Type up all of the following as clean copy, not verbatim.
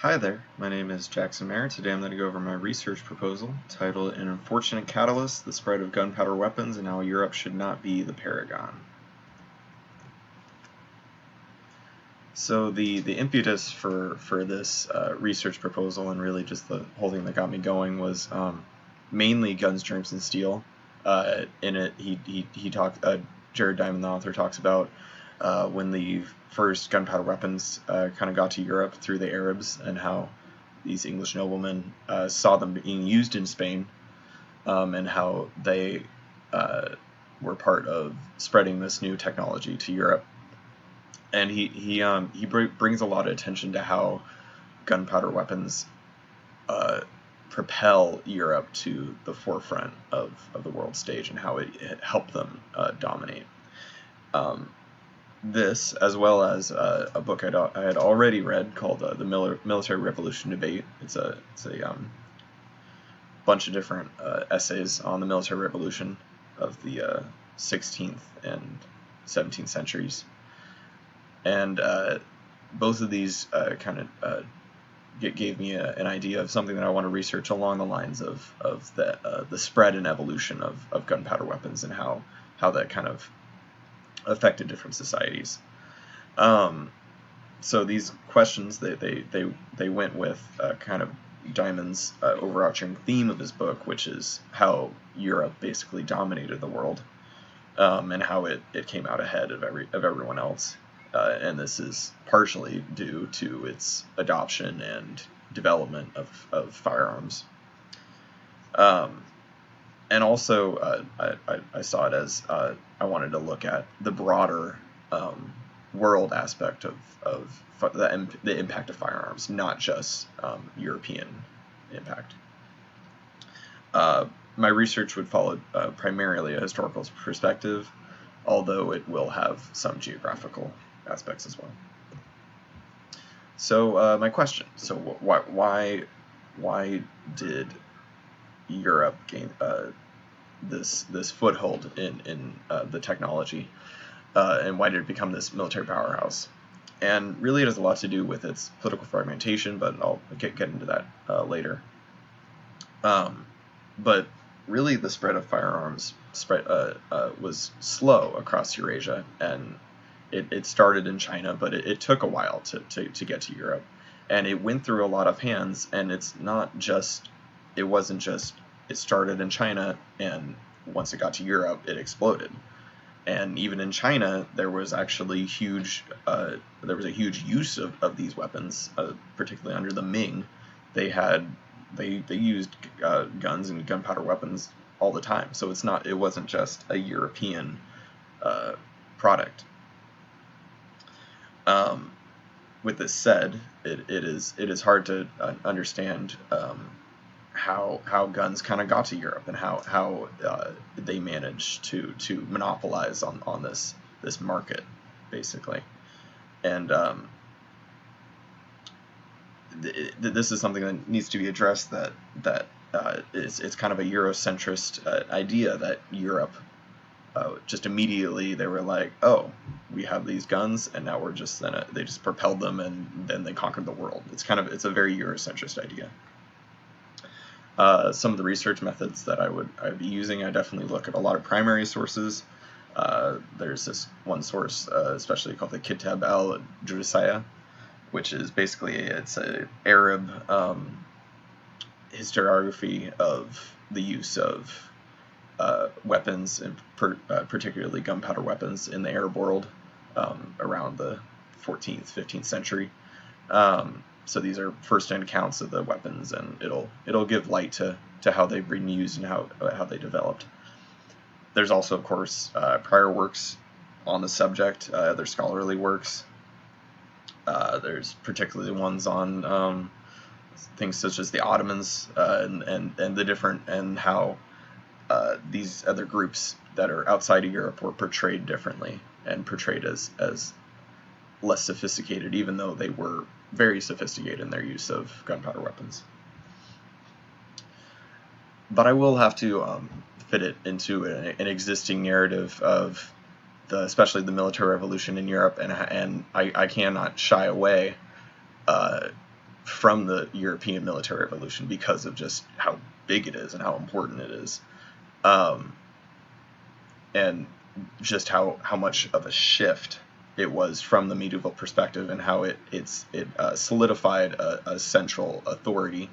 Hi there, my name is Jackson Mayer. Today I'm going to go over my research proposal titled An Unfortunate Catalyst, the Spread of Gunpowder Weapons and How Europe Should Not Be the Paragon. So the impetus for this research proposal, and really just the whole thing that got me going, was mainly Guns, Germs, and Steel. In it, he talked. Jared Diamond, the author, talks about when the first gunpowder weapons kind of got to Europe through the Arabs, and how these English noblemen saw them being used in Spain, and how they were part of spreading this new technology to Europe. And he brings a lot of attention to how gunpowder weapons propel Europe to the forefront of the world stage, and how it helped them dominate. This, as well as a book I had already read called The Military Revolution Debate. It's a bunch of different essays on the military revolution of the 16th and 17th centuries. And both of these gave me an idea of something that I want to research along the lines of the spread and evolution of gunpowder weapons, and how that kind of affected different societies. So these questions, they went with kind of Diamond's overarching theme of his book, which is how Europe basically dominated the world, and how it came out ahead of everyone else. And this is partially due to its adoption and development of firearms. And also, I saw it as I wanted to look at the broader world aspect of the impact of firearms, not just European impact. My research would follow primarily a historical perspective, although it will have some geographical aspects as well. So my question: so why did Europe gain this foothold in the technology, and why did it become this military powerhouse? And really, it has a lot to do with its political fragmentation, but I'll get into that later. But really, the spread of firearms was slow across Eurasia, and it started in China, but it took a while to get to Europe, and it went through a lot of hands. And it wasn't just it started in China, and once it got to Europe, it exploded. And even in China, there was actually a huge use of these weapons, particularly under the Ming. They used guns and gunpowder weapons all the time. So it wasn't just a European product. With this said, it is hard to understand how guns kind of got to Europe, and how they managed to monopolize on this market, basically. And this is something that needs to be addressed. It's kind of a Eurocentrist idea that Europe just immediately they were like, oh, we have these guns, and now they just propelled them, and then they conquered the world. It's a very Eurocentrist idea. Some of the research methods that I'd be using, I definitely look at a lot of primary sources. There's this one source, especially called the Kitab al-Judasiyya, which is basically it's an Arab historiography of the use of weapons, and particularly gunpowder weapons, in the Arab world around the 14th, 15th century. So these are first-hand accounts of the weapons, and it'll give light to how they've been used and how they developed. There's also, of course, prior works on the subject, other scholarly works. There's particularly ones on things such as the Ottomans, and the different, and how these other groups that are outside of Europe were portrayed differently, and portrayed as less sophisticated, even though they were very sophisticated in their use of gunpowder weapons. But I will have to fit it into an existing narrative of especially the military revolution in Europe, and I cannot shy away from the European military revolution because of just how big it is and how important it is, and just how much of a shift it was from the medieval perspective, and how it solidified a central authority,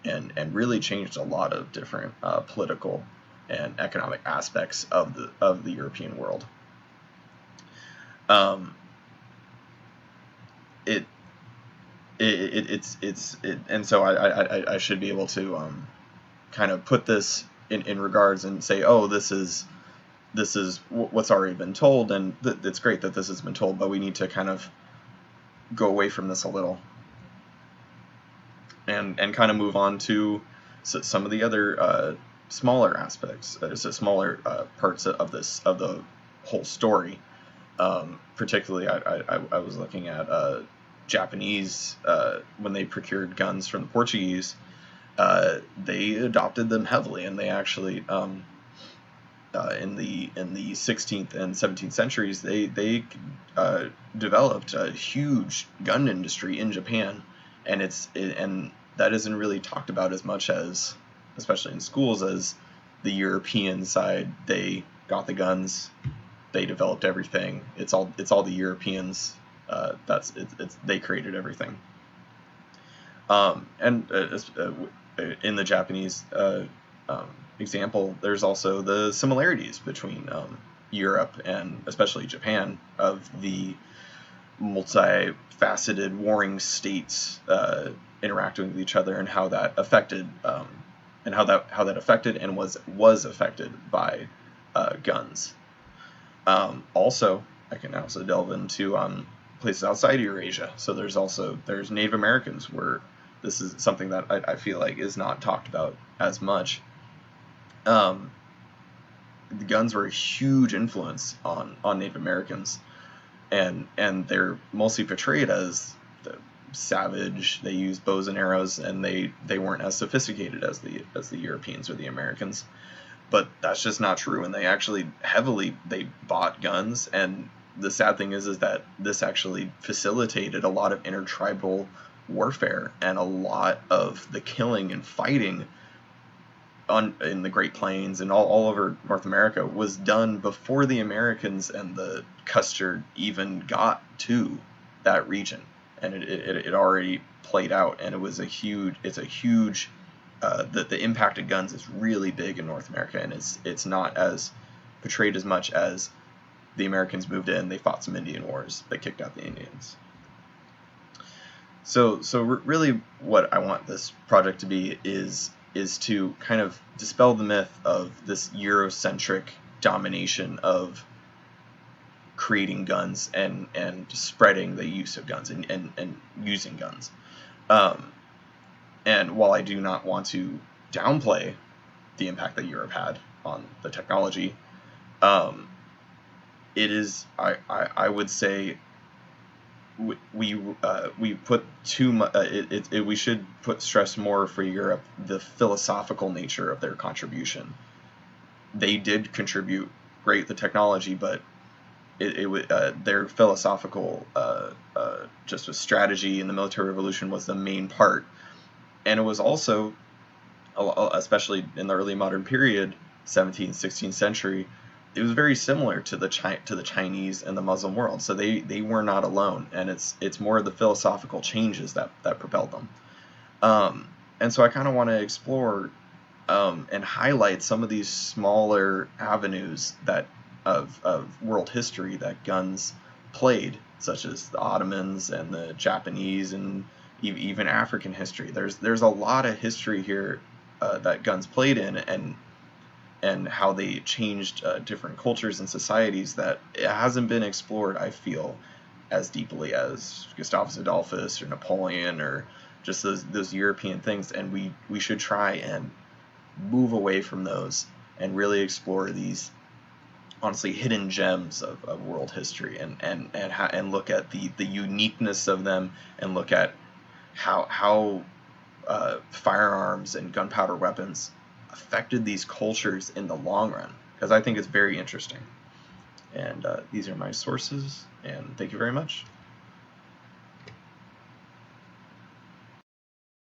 and really changed a lot of different political and economic aspects of the European world. And so I should be able to kind of put this in regards and say, oh, this is what's already been told, and it's great that this has been told, but we need to kind of go away from this a little and kind of move on to some of the other smaller aspects, smaller parts of the whole story. Particularly, I was looking at Japanese, when they procured guns from the Portuguese, they adopted them heavily, and they actually in the 16th and 17th centuries, they developed a huge gun industry in Japan, and and that isn't really talked about as much as, especially in schools, as the European side. They got the guns, they developed everything. It's all the Europeans. They created everything. And in the Japanese example, there's also the similarities between Europe and especially Japan, of the multifaceted warring states interacting with each other, and how that affected and was affected by guns. Also, I can also delve into places outside Eurasia. So there's Native Americans, where this is something that I feel like is not talked about as much. The guns were a huge influence on Native Americans, and they're mostly portrayed as the savage. They used bows and arrows, and they weren't as sophisticated as the Europeans or the Americans. But that's just not true, and they actually they bought guns, and the sad thing is that this actually facilitated a lot of intertribal warfare, and a lot of the killing and fighting in the Great Plains and all over North America was done before the Americans and the Custard even got to that region, and it already played out, and the impact of guns is really big in North America, and it's not as portrayed as much as the Americans moved in, they fought some Indian wars, they kicked out the Indians. So really what I want this project to be is to kind of dispel the myth of this Eurocentric domination of creating guns and spreading the use of guns and using guns. And while I do not want to downplay the impact that Europe had on the technology, it is, I would say, we put too much. We should put stress more for Europe, the philosophical nature of their contribution. They did contribute great the technology, but their philosophical just a strategy in the military revolution was the main part, and it was also, especially in the early modern period, 17th, 16th century, it was very similar to the Chinese and the Muslim world. So they were not alone, and it's more of the philosophical changes that propelled them. And so I kind of want to explore and highlight some of these smaller avenues of world history that guns played, such as the Ottomans and the Japanese and even African history. There's a lot of history here that guns played in, and how they changed different cultures and societies that it hasn't been explored, I feel, as deeply as Gustavus Adolphus or Napoleon or just those European things. And we should try and move away from those and really explore these, honestly, hidden gems of world history, and look at the uniqueness of them, and look at how firearms and gunpowder weapons affected these cultures in the long run, because I think it's very interesting. And these are my sources, and thank you very much.